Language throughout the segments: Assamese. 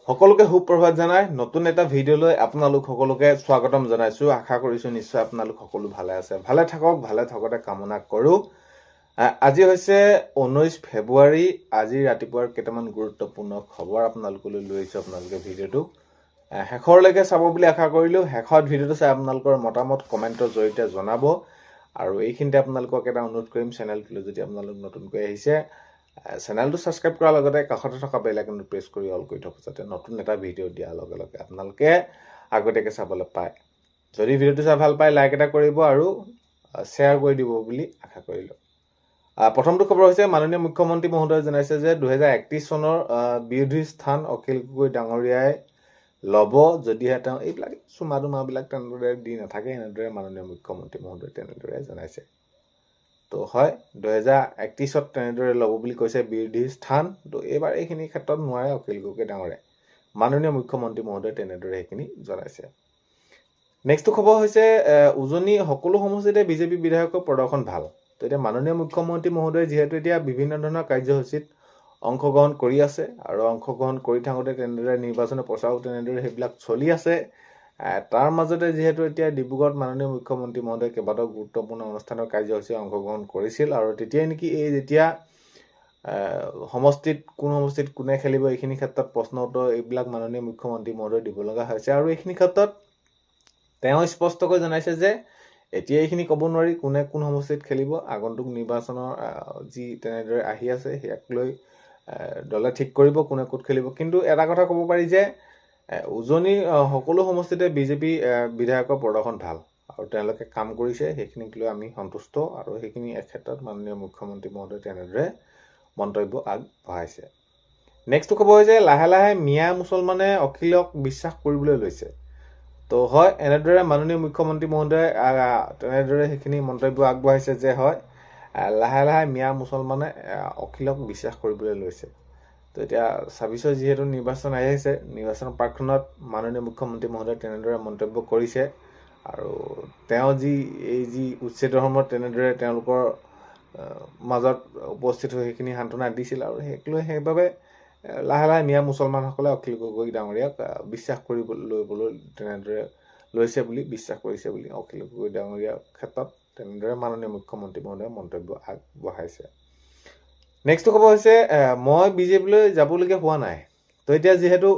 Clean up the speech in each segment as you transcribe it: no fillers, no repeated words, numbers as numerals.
সকলোকে সুপ্ৰভাত জনাই নতুন এটা ভিডিঅ'লৈ আপোনালোক সকলোকে স্বাগতম জনাইছো। আশা কৰিছো নিশ্চয় আপোনালোক সকলো ভালে আছে, ভালে থাকক, ভালে থাকতে কামনা কৰো। আজি হৈছে 19 ফেব্ৰুৱাৰী। আজি ৰাতিপুৱাৰ কেইটামান গুৰুত্বপূৰ্ণ খবৰ আপোনালোকলৈ লৈ আহিছো। আপোনালোকে ভিডিঅ'টো শেষৰলৈকে চাব বুলি আশা কৰিলো। শেষত ভিডিঅ'টো চাই আপোনালোকৰ মতামত কমেণ্টৰ জৰিয়তে জনাব। আৰু এইখিনিতে আপোনালোকক এটা অনুৰোধ কৰিম, চেনেলটোলৈ যদি আপোনালোক নতুনকৈ আহিছে চেনেলটো সাবস্ক্ৰাইব কৰাৰ লগতে কাষতে থকা বেল আইকনটো প্ৰেছ কৰি অল কৰি থওক, যাতে নতুন এটা ভিডিঅ' দিয়াৰ লগে লগে আপোনালোকে আগতীয়াকৈ চাবলৈ পায়। যদি ভিডিঅ'টো চাই ভাল পায় লাইক এটা কৰিব আৰু শ্বেয়াৰ কৰি দিব বুলি আশা কৰিলোঁ। প্ৰথমটো খবৰ হৈছে মাননীয় মুখ্যমন্ত্ৰী মহোদয়ে জনাইছে যে 2031 চনৰ বিৰোধী স্থান অখিল গগৈ ডাঙৰীয়াই ল'ব, যদিহে তেওঁ এইবিলাক চুমা দুমাবিলাক তেনেদৰে দি নাথাকে। এনেদৰে মাননীয় মুখ্যমন্ত্ৰী মহোদয়ে তেনেদৰে জনাইছে। তো হয় 2031 তেনেদৰে ল'ব বুলি কৈছে বিৰোধী স্থান। তো এইবাৰ এইখিনি ক্ষেত্ৰত নোৱাৰে অখিল গগৈ ডাঙৰে। মাননীয় মুখ্যমন্ত্ৰী মহোদয়ে তেনেদৰে সেইখিনি জনাইছে। নেক্সট খবৰ হৈছে উজনি সকলো সমষ্টিতে বিজেপি বিধায়কৰ প্ৰদৰ্শন ভাল। তো এতিয়া মাননীয় মুখ্যমন্ত্ৰী মহোদয়ে যিহেতু এতিয়া বিভিন্ন ধৰণৰ কাৰ্যসূচীত অংশগ্ৰহণ কৰি আছে আৰু অংশগ্ৰহণ কৰি থাকোঁতে তেনেদৰে নিৰ্বাচনী প্ৰচাৰো তেনেদৰে সেইবিলাক চলি আছে। তাৰ মাজতে যিহেতু এতিয়া ডিব্ৰুগড়ত মাননীয় মুখ্যমন্ত্ৰী মহোদয়ে কেইবাটাও গুৰুত্বপূৰ্ণ অনুষ্ঠানৰ কাৰ্যসূচী অংশগ্ৰহণ কৰিছিল। আৰু তেতিয়াই নেকি এই যেতিয়া সমষ্টিত কোন সমষ্টিত কোনে খেলিব এইখিনি ক্ষেত্ৰত প্ৰশ্ন উত্তৰ এইবিলাক মাননীয় মুখ্যমন্ত্ৰী মহোদয়ে দিব লগা হৈছে। আৰু এইখিনি ক্ষেত্ৰত তেওঁ স্পষ্টকৈ জনাইছে যে এতিয়া এইখিনি ক'ব নোৱাৰি কোনে কোন সমষ্টিত খেলিব। আগন্তুক নিৰ্বাচনৰ যি তেনেদৰে আহি আছে সেয়াক লৈ দলে ঠিক কৰিব কোনে ক'ত খেলিব। কিন্তু এটা কথা ক'ব পাৰি যে উজনি সকলো সমষ্টিতে বিজেপি বিধায়কৰ প্ৰদৰ্শন ভাল আৰু তেওঁলোকে কাম কৰিছে, সেইখিনিক লৈ আমি সন্তুষ্ট। আৰু সেইখিনি ক্ষেত্ৰত মাননীয় মুখ্যমন্ত্ৰী মহোদয়ে তেনেদৰে মন্তব্য আগবঢ়াইছে। নেক্সট খবৰ হৈছে লাহে লাহে মিয়া মুছলমানে অখিলক বিশ্বাস কৰিবলৈ লৈছে। তো হয় এনেদৰে মাননীয় মুখ্যমন্ত্ৰী মহোদয়ে তেনেদৰে সেইখিনি মন্তব্য আগবঢ়াইছে যে হয় লাহে লাহে মিয়া মুছলমানে অখিলক বিশ্বাস কৰিবলৈ লৈছে। তো এতিয়া 26 যিহেতু নিৰ্বাচন আহি আছে, নিৰ্বাচনৰ প্ৰাকখনত মাননীয় মুখ্যমন্ত্ৰী মহোদয়ে তেনেদৰে মন্তব্য কৰিছে। আৰু তেওঁ এই যি উচ্ছেদ ধৰ্মত তেনেদৰে তেওঁলোকৰ মাজত উপস্থিত হৈ সেইখিনি সান্তনা দিছিল। আৰু সেইবাবে লাহে লাহে মিয়া মুছলমানসকলে অখিল গগৈ ডাঙৰীয়াক বিশ্বাস কৰিবলৈ তেনেদৰে লৈছে বুলি বিশ্বাস কৰিছে বুলি অখিল গগৈ ডাঙৰীয়াৰ ক্ষেত্ৰত তেনেদৰে মাননীয় মুখ্যমন্ত্ৰী মহোদয়ে মন্তব্য আগবঢ়াইছে। নেক্সট খবৰ হৈছে মই বিজেপিলৈ যাবলগীয়া হোৱা নাই। তো এতিয়া যিহেতু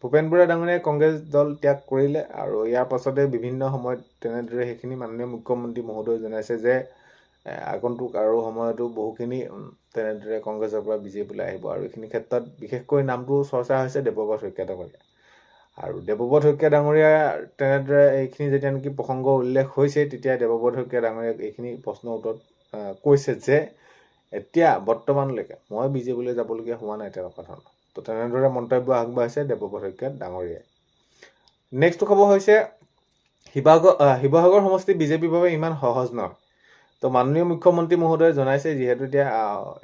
ভূপেন বৰা ডাঙৰীয়াই কংগ্ৰেছ দল ত্যাগ কৰিলে আৰু ইয়াৰ পাছতে বিভিন্ন সময়ত তেনেদৰে সেইখিনি মাননীয় মুখ্যমন্ত্ৰী মহোদয়ে জনাইছে যে আগন্তুক আৰু সময়তো বহুখিনি তেনেদৰে কংগ্ৰেছৰ পৰা বিজেপিলৈ আহিব। আৰু এইখিনি ক্ষেত্ৰত বিশেষকৈ নামটো চৰ্চা হৈছে দেৱব্ৰত শইকীয়া ডাঙৰীয়া। আৰু দেৱব্ৰত শইকীয়া ডাঙৰীয়া তেনেদৰে এইখিনি যেতিয়া নেকি প্ৰসংগ উল্লেখ হৈছে তেতিয়া দেৱব্ৰত শইকীয়া ডাঙৰীয়াক এইখিনি প্ৰশ্নৰ উত্তৰত কৈছে যে এতিয়া বৰ্তমানলৈকে মই বিজেপিলৈ যাবলগীয়া হোৱা নাই তেনেকুৱা ধৰণৰ। তো তেনেদৰে মন্তব্য আগবঢ়াইছে দেৱব্ৰত শইকীয়া ডাঙৰীয়াই। নেক্সট খবৰ হৈছে শিৱসাগৰ সমষ্টি বিজেপিৰ বাবে ইমান সহজ নহয়। তো মাননীয় মুখ্যমন্ত্ৰী মহোদয়ে জনাইছে যিহেতু এতিয়া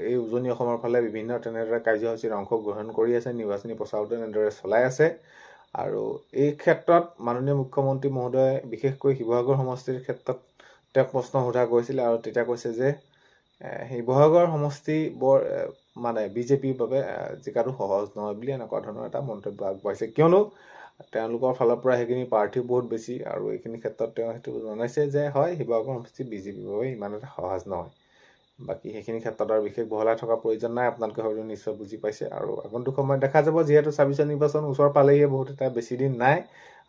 এই উজনি অসমৰ ফালে বিভিন্ন তেনেদৰে কাৰ্যসূচীত অংশগ্ৰহণ কৰি আছে, নিৰ্বাচনী প্ৰচাৰো তেনেদৰে চলাই আছে। আৰু এই ক্ষেত্ৰত মাননীয় মুখ্যমন্ত্ৰী মহোদয়ে বিশেষকৈ শিৱসাগৰ সমষ্টিৰ ক্ষেত্ৰত তেওঁক প্ৰশ্ন সোধা গৈছিল। আৰু তেতিয়া কৈছে যে শিৱসাগৰ সমষ্টি বৰ বিজেপিৰ বাবে জিকাটো সহজ নহয় বুলি এনেকুৱা ধৰণৰ এটা মন্তব্য আগবঢ়াইছে। কিয়নো তেওঁলোকৰ ফালৰ পৰা সেইখিনি প্ৰাৰ্থী বহুত বেছি। আৰু এইখিনি ক্ষেত্ৰত তেওঁ সেইটো জনাইছে যে হয় শিৱসাগৰ সমষ্টি বিজেপিৰ বাবে ইমান এটা সহজ নহয়। বাকী সেইখিনি ক্ষেত্ৰত আৰু বিশেষ বহলাই থকাৰ প্ৰয়োজন নাই, আপোনালোকে হয়তো নিশ্চয় বুজি পাইছে। আৰু আগন্তুক সময়ত দেখা যাব, যিহেতু 26 নিৰ্বাচন ওচৰ পালেহিয়ে, বহুত এটা বেছি দিন নাই।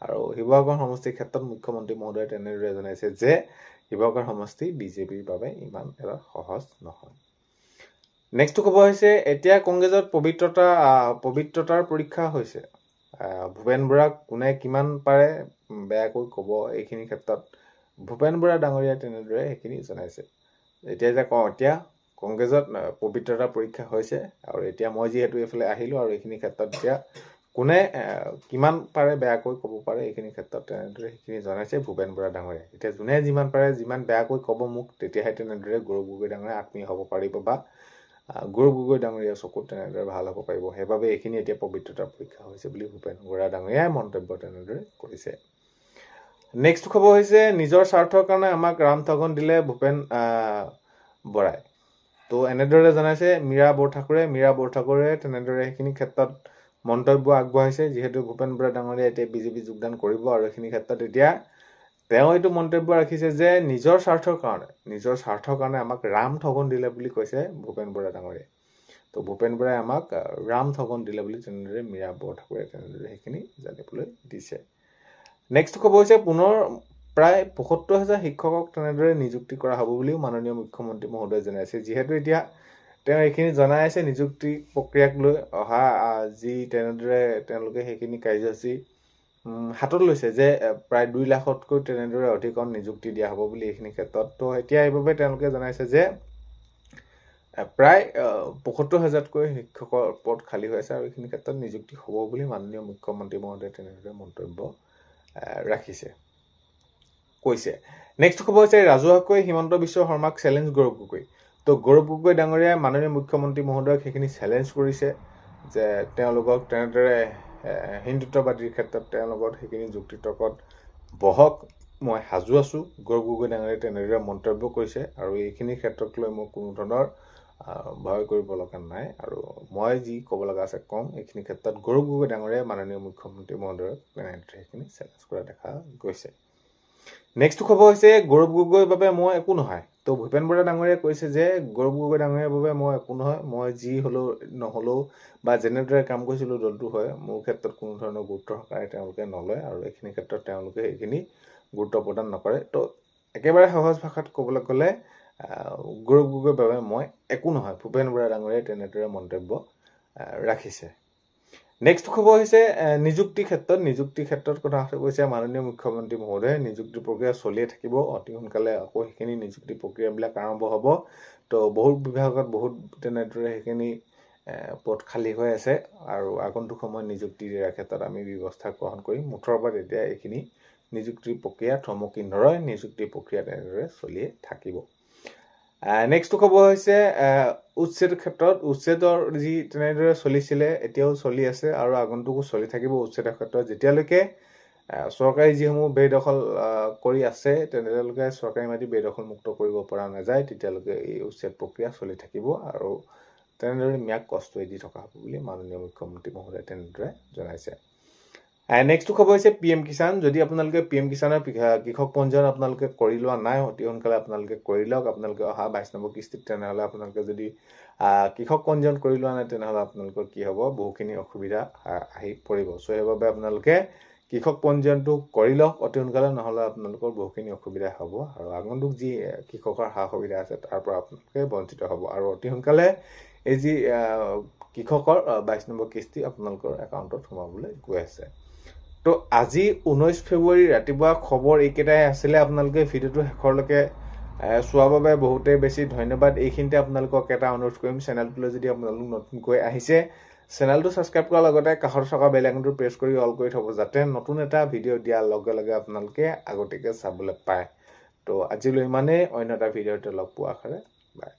আৰু শিৱসাগৰ সমষ্টিৰ ক্ষেত্ৰত মুখ্যমন্ত্ৰী মহোদয়ে তেনেদৰে জনাইছে যে শিৱসাগৰ সমষ্টি বিজেপিৰ বাবে ইমান এটা সহজ নহয়। নেক্সট খবৰ হৈছে এতিয়া কংগ্ৰেছত পবিত্ৰতাৰ পৰীক্ষা হৈছে। ভূপেন বৰাক কোনে কিমান পাৰে বেয়াকৈ ক'ব, এইখিনি ক্ষেত্ৰত ভূপেন বৰা ডাঙৰীয়াই তেনেদৰে সেইখিনি জনাইছে। এতিয়া কংগ্ৰেছত পবিত্ৰতাৰ পৰীক্ষা হৈছে। আৰু এতিয়া মই যিহেতু এইফালে আহিলোঁ আৰু এইখিনি ক্ষেত্ৰত এতিয়া কোনে কিমান পাৰে বেয়াকৈ ক'ব পাৰে এইখিনি ক্ষেত্ৰত তেনেদৰে সেইখিনি জনাইছে ভূপেন বৰা ডাঙৰীয়াই। এতিয়া যোনে যিমান পাৰে যিমান বেয়াকৈ ক'ব মোক, তেতিয়াহে তেনেদৰে গৌৰৱ গগৈ ডাঙৰীয়া আত্মীয় হ'ব পাৰিব বা গৌৰৱ গগৈ ডাঙৰীয়াৰ চকুত তেনেদৰে ভাল হ'ব পাৰিব। সেইবাবে এইখিনি এতিয়া পবিত্ৰতাৰ পৰীক্ষা হৈছে বুলি ভূপেন বৰা ডাঙৰীয়াই মন্তব্য তেনেদৰে কৰিছে। নেক্সট খবৰ হৈছে নিজৰ স্বাৰ্থৰ কাৰণে আমাক ৰাম ঠগন দিলে ভূপেন বৰাই। তো এনেদৰে জনাইছে মীৰা বৰঠাকুৰে তেনেদৰে সেইখিনি ক্ষেত্ৰত মন্তব্য আগবঢ়াইছে যিহেতু ভূপেন বৰা ডাঙৰীয়া এতিয়া বিজেপি যোগদান কৰিব আৰু এইখিনি ক্ষেত্ৰত এতিয়া তেওঁ এইটো মন্তব্য ৰাখিছে যে নিজৰ স্বাৰ্থৰ কাৰণে আমাক ৰাম ঠগন দিলে বুলি কৈছে ভূপেন বৰা ডাঙৰীয়াই তো ভূপেন বৰাই আমাক ৰাম ঠগন দিলে বুলি তেনেদৰে মীৰা বৰঠাকুৰে তেনেদৰে সেইখিনি জানিবলৈ দিছে নেক্সট খবৰ হৈছে পুনৰ প্ৰায় ৭৫,০০০ শিক্ষকক তেনেদৰে নিযুক্তি কৰা হ'ব বুলিও মাননীয় মুখ্যমন্ত্ৰী মহোদয়ে জনাইছে যিহেতু এতিয়া তেওঁ এইখিনি জনাই আছে নিযুক্তি প্ৰক্ৰিয়াক লৈ অহা যি তেনেদৰে তেওঁলোকে সেইখিনি কাৰ্যসূচী হাতত লৈছে যে প্ৰায় ২ লাখতকৈ তেনেদৰে অধিকখন নিযুক্তি দিয়া হ'ব বুলি এইখিনি ক্ষেত্ৰত তো এতিয়া এইভাবে তেওঁলোকে জনাইছে যে প্ৰায় ৭৫,০০০তকৈ শিক্ষকৰ পদ খালী হৈ আছে আৰু এইখিনি ক্ষেত্ৰত নিযুক্তি হ'ব বুলি মাননীয় মুখ্যমন্ত্ৰী মহোদয়ে তেনেদৰে মন্তব্য ৰাখিছে কৈছে নেক্সট খবৰ হৈছে ৰাজহুৱাকৈ হিমন্ত বিশ্ব শৰ্মাক চেলেঞ্জ গৌৰৱ গগৈ তো গৌৰৱ গগৈ ডাঙৰীয়াই মাননীয় মুখ্যমন্ত্ৰী মহোদয়ক সেইখিনি চেলেঞ্জ কৰিছে যে তেওঁলোকক তেনেদৰে হিন্দুত্ববাদীৰ ক্ষেত্ৰত তেওঁলোকৰ সেইখিনি যুক্তিতৰ্কত বহক মই সাজু আছোঁ গৌৰৱ গগৈ ডাঙৰীয়াই তেনেদৰে মন্তব্য কৰিছে আৰু এইখিনি ক্ষেত্ৰত লৈ মই কোনো ধৰণৰ ভয় কৰিব লগা নাই আৰু মই যি ক'ব লগা আছে কম এইখিনি ক্ষেত্ৰত গৌৰৱ গগৈ ডাঙৰীয়াই মাননীয় মুখ্যমন্ত্ৰী মহোদয়ক তেনেদৰে সেইখিনি চেলেঞ্জ কৰা দেখা গৈছে নেক্সট খবৰ হৈছে গৌৰৱ গগৈৰ বাবে মই একো নহয় তো ভূপেন বৰা ডাঙৰীয়াই কৈছে যে গৌৰৱ গগৈ ডাঙৰীয়াৰ বাবে মই একো নহয় মই যি হ'লেও নহ'লেও বা যেনেদৰে কাম কৰিছিলোঁ দলটো হয় মোৰ ক্ষেত্ৰত কোনো ধৰণৰ গুৰুত্ব সহকাৰে তেওঁলোকে নলয় আৰু এইখিনি ক্ষেত্ৰত তেওঁলোকে এইখিনি গুৰুত্ব প্ৰদান নকৰে তো একেবাৰে সহজ ভাষাত ক'বলৈ গ'লে গৌৰৱ গগৈৰ বাবে মই একো নহয় ভূপেন বৰা ডাঙৰীয়াই তেনেদৰে মন্তব্য ৰাখিছে নেক্সট খবৰ হৈছে নিযুক্তি ক্ষেত্ৰত কথা কৈছে মাননীয় মুখ্যমন্ত্ৰী মহোদয়ে নিযুক্তি প্ৰক্ৰিয়া চলিয়ে থাকিব অতি সোনকালে আকৌ সেইখিনি নিযুক্তি প্ৰক্ৰিয়াবিলাক আৰম্ভ হ'ব তো বহুত বিভাগত বহুত তেনেদৰে সেইখিনি পদ খালী হৈ আছে আৰু আগন্তুক সময়ত নিযুক্তি দিয়াৰ ক্ষেত্ৰত আমি ব্যৱস্থা গ্ৰহণ কৰিম মুঠৰ ওপৰত এতিয়া এইখিনি নিযুক্তি প্ৰক্ৰিয়া থমকি নৰয় নিযুক্তি প্ৰক্ৰিয়া তেনেদৰে চলিয়ে থাকিব নেক্সট খবৰ হৈছে উচ্ছেদ ক্ষেত্ৰত উচ্ছেদৰ যি তেনেদৰে চলিছিলে এতিয়াও চলি আছে আৰু আগন্তুকো চলি থাকিব উচ্ছেদৰ ক্ষেত্ৰত যেতিয়ালৈকে চৰকাৰী যিসমূহ বেদখল কৰি আছে তেনেদৰে চৰকাৰী মাটি বেদখল মুক্ত কৰিব পৰা নাযায় তেতিয়ালৈকে এই উচ্ছেদ প্ৰক্ৰিয়া চলি থাকিব আৰু তেনেদৰে ম্যাক কষ্টই দি থকা হ'ব বুলি মাননীয় মুখ্যমন্ত্ৰী মহোদয়ে তেনেদৰে জনাইছে নেক্সট খবৰ হৈছে PM কিষাণ যদি আপোনালোকে PM কিষাণৰ কৃষক পঞ্জীয়ন আপোনালোকে কৰি লোৱা নাই অতি সোনকালে আপোনালোকে কৰি লওক আপোনালোকে অহা 22 নম্বৰ কিস্তিত তেনেহ'লে আপোনালোকে যদি কৃষক পঞ্জীয়ন কৰি লোৱা নাই তেনেহ'লে আপোনালোকৰ কি হ'ব বহুখিনি অসুবিধা আহি পৰিব চ' সেইবাবে আপোনালোকে কৃষক পঞ্জীয়নটো কৰি লওক অতি সোনকালে নহ'লে আপোনালোকৰ বহুখিনি অসুবিধা হ'ব আৰু আগন্তুক যি কৃষকৰ সা সুবিধা আছে তাৰ পৰা আপোনালোকে বঞ্চিত হ'ব আৰু অতি সোনকালে এই যি কৃষকৰ 22 নম্বৰ কিস্তি আপোনালোকৰ একাউণ্টত সোমাবলৈ গৈ আছে তো আজি 19 ফেব্ৰুৱাৰী ৰাতিপুৱা খবৰ এইকেইটাই আছিলে আপোনালোকে ভিডিঅ'টো শেষৰলৈকে চোৱাৰ বাবে বহুতেই বেছি ধন্যবাদ এইখিনিতে আপোনালোকক এটা অনুৰোধ কৰিম চেনেলটোলৈ যদি আপোনালোক নতুনকৈ আহিছে চেনেলটো ছাবস্ক্ৰাইব কৰাৰ লগতে কাষত থকা বেল আইকনটো প্ৰেছ কৰি অল কৰি থ'ব যাতে নতুন এটা ভিডিঅ' দিয়াৰ লগে লগে আপোনালোকে আগতীয়াকৈ চাবলৈ পায় তো আজিলৈ ইমানেই অন্য এটা ভিডিঅ'তে লগ পোৱাৰ আশাৰে বাই